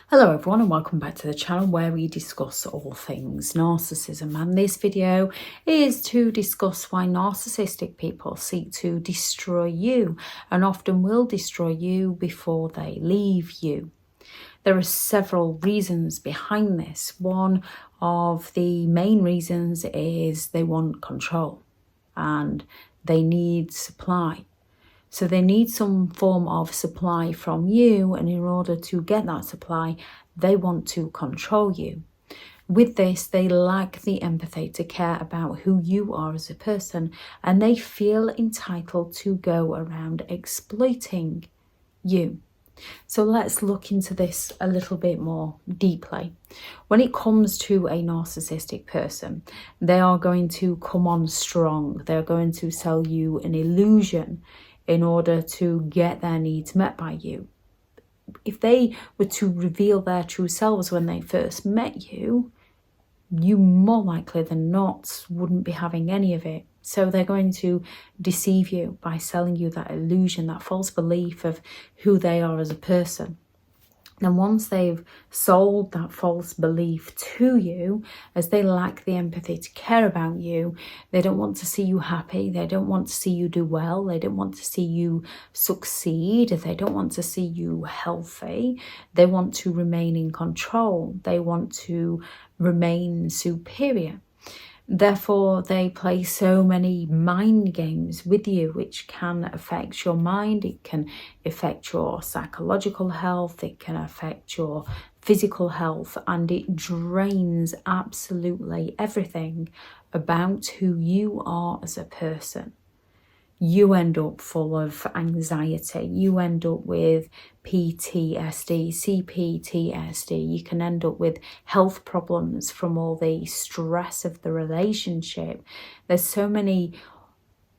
Hello everyone and welcome back to the channel where we discuss all things narcissism, and this video is to discuss why narcissistic people seek to destroy you and often will destroy you before they leave you. There are several reasons behind this. One of the main reasons is they want control and they need supply. So they need some form of supply from you, and in order to get that supply, they want to control you. With this, they lack the empathy to care about who you are as a person, and they feel entitled to go around exploiting you. So let's look into this a little bit more deeply. When it comes to a narcissistic person, they are going to come on strong. They're going to sell you an illusion in order to get their needs met by you. If they were to reveal their true selves when they first met you, you more likely than not wouldn't be having any of it. So they're going to deceive you by selling you that illusion, that false belief of who they are as a person. And once they've sold that false belief to you, as they lack the empathy to care about you, they don't want to see you happy, they don't want to see you do well, they don't want to see you succeed, they don't want to see you healthy, they want to remain in control, they want to remain superior. Therefore, they play so many mind games with you, which can affect your mind, it can affect your psychological health, it can affect your physical health, and it drains absolutely everything about who you are as a person. You end up full of anxiety, you end up with PTSD, CPTSD, you can end up with health problems from all the stress of the relationship. There's so many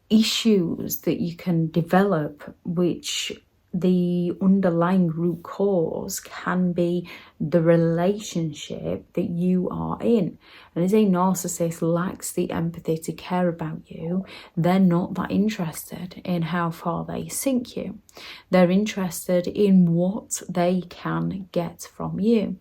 issues that you can develop, which the underlying root cause can be the relationship that you are in. And as a narcissist lacks the empathy to care about you, they're not that interested in how far they sink you. They're interested in what they can get from you.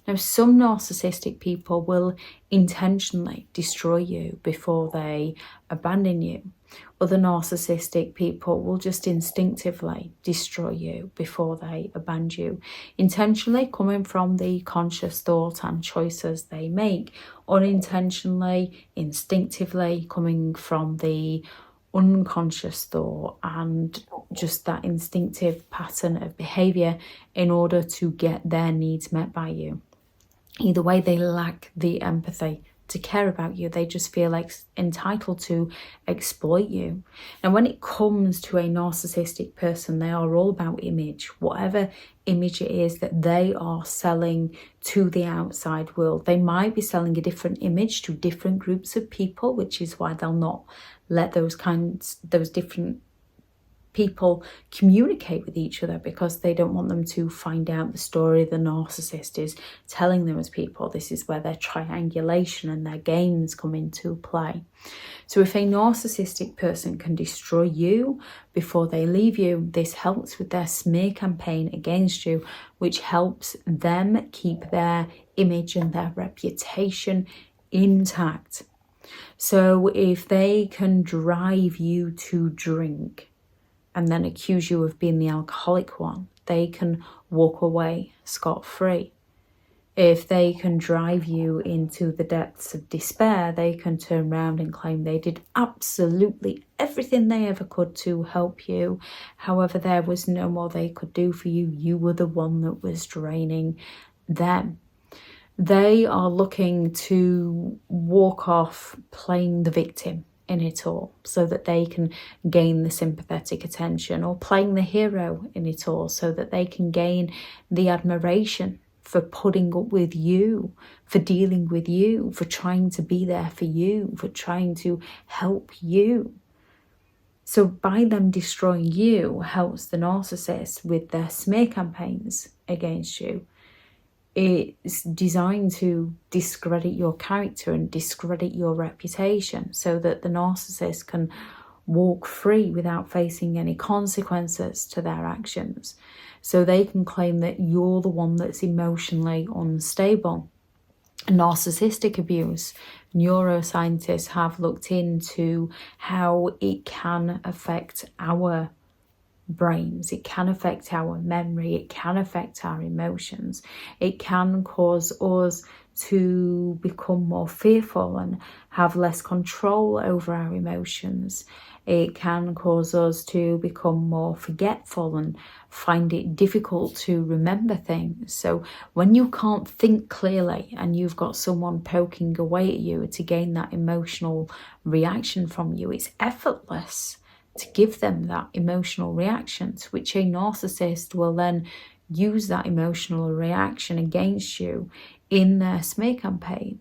Now, some narcissistic people will intentionally destroy you before they abandon you. Other narcissistic people will just instinctively destroy you before they abandon you, intentionally coming from the conscious thought and choices they make, unintentionally, instinctively coming from the unconscious thought and just that instinctive pattern of behavior in order to get their needs met by you. Either way, they lack the empathy to care about you. They just feel like entitled to exploit you. And when it comes to a narcissistic person, they are all about image. Whatever image it is that they are selling to the outside world. They might be selling a different image to different groups of people, which is why they'll not let those different people communicate with each other, because they don't want them to find out the story the narcissist is telling them as people. This is where their triangulation and their games come into play. So if a narcissistic person can destroy you before they leave you, this helps with their smear campaign against you, which helps them keep their image and their reputation intact. So if they can drive you to drink and then accuse you of being the alcoholic one, they can walk away scot-free. If they can drive you into the depths of despair, they can turn around and claim they did absolutely everything they ever could to help you. However, there was no more they could do for you. You were the one that was draining them. They are looking to walk off playing the victim in it all, so that they can gain the sympathetic attention, or playing the hero in it all so that they can gain the admiration for putting up with you, for dealing with you, for trying to be there for you, for trying to help you. So by them destroying you helps the narcissist with their smear campaigns against you. It's designed to discredit your character and discredit your reputation, so that the narcissist can walk free without facing any consequences to their actions. So they can claim that you're the one that's emotionally unstable. Narcissistic abuse, neuroscientists have looked into how it can affect our brains, it can affect our memory, it can affect our emotions, it can cause us to become more fearful and have less control over our emotions. It can cause us to become more forgetful and find it difficult to remember things. So when you can't think clearly and you've got someone poking away at you to gain that emotional reaction from you, it's effortless to give them that emotional reaction, to which a narcissist will then use that emotional reaction against you in their smear campaign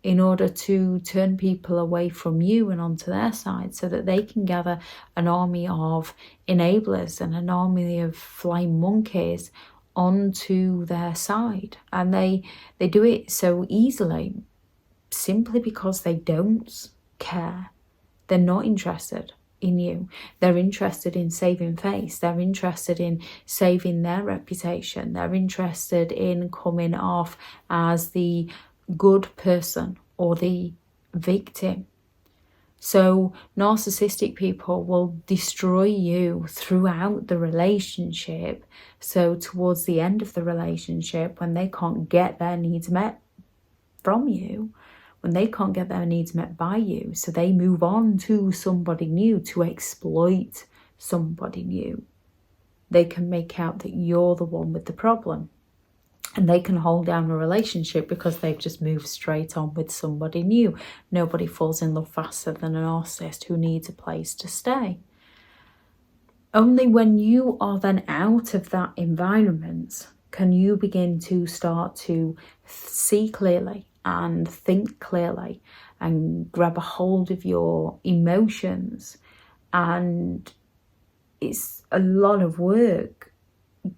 in order to turn people away from you and onto their side, so that they can gather an army of enablers and an army of flying monkeys onto their side. And they do it so easily simply because they don't care. They're not interested in you. They're interested in saving face. They're interested in saving their reputation. They're interested in coming off as the good person or the victim. So narcissistic people will destroy you throughout the relationship. So towards the end of the relationship, when they can't get their needs met from you, when they can't get their needs met by you, so they move on to somebody new to exploit somebody new, they can make out that you're the one with the problem. And they can hold down a relationship because they've just moved straight on with somebody new. Nobody falls in love faster than a narcissist who needs a place to stay. Only when you are then out of that environment can you begin to start to see clearly and think clearly and grab a hold of your emotions. And it's a lot of work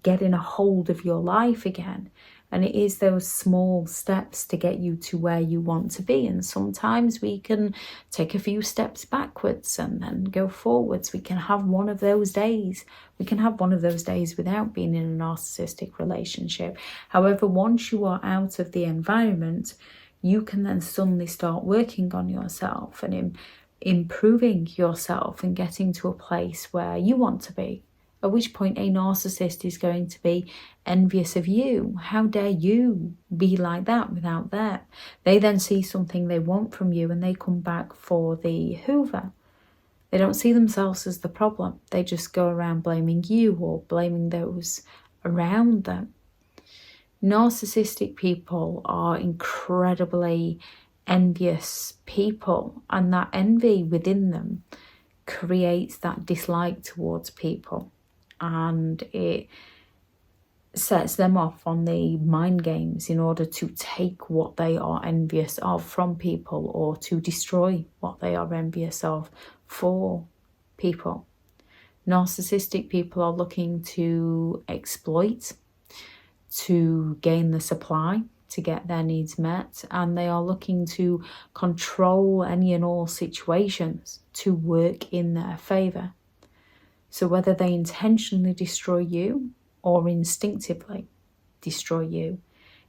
getting a hold of your life again. And it is those small steps to get you to where you want to be. And sometimes we can take a few steps backwards and then go forwards. We can have one of those days. We can have one of those days without being in a narcissistic relationship. However, once you are out of the environment, you can then suddenly start working on yourself and improving yourself and getting to a place where you want to be. At which point a narcissist is going to be envious of you. How dare you be like that without that? They then see something they want from you and they come back for the hoover. They don't see themselves as the problem. They just go around blaming you or blaming those around them. Narcissistic people are incredibly envious people, and that envy within them creates that dislike towards people. And it sets them off on the mind games in order to take what they are envious of from people or to destroy what they are envious of for people. Narcissistic people are looking to exploit, to gain the supply, to get their needs met, and they are looking to control any and all situations to work in their favour. So whether they intentionally destroy you or instinctively destroy you,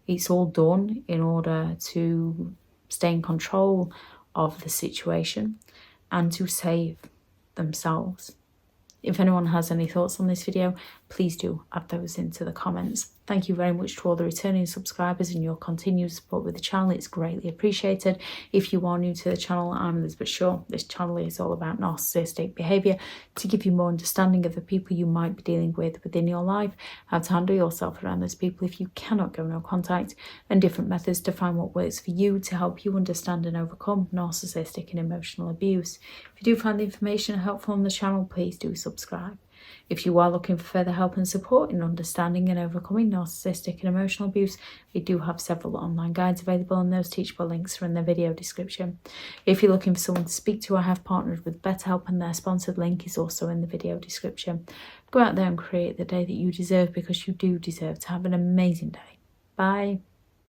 it's all done in order to stay in control of the situation and to save themselves. If anyone has any thoughts on this video, please do add those into the comments. Thank you very much to all the returning subscribers and your continued support with the channel. It's greatly appreciated. If you are new to the channel, I'm Elizabeth Shaw. This channel is all about narcissistic behaviour to give you more understanding of the people you might be dealing with within your life, how to handle yourself around those people if you cannot go no contact, and different methods to find what works for you to help you understand and overcome narcissistic and emotional abuse. If you do find the information helpful on the channel, please do subscribe. If you are looking for further help and support in understanding and overcoming narcissistic and emotional abuse, we do have several online guides available, and those teachable links are in the video description. If you're looking for someone to speak to, I have partnered with BetterHelp, and their sponsored link is also in the video description. Go out there and create the day that you deserve, because you do deserve to have an amazing day. Bye.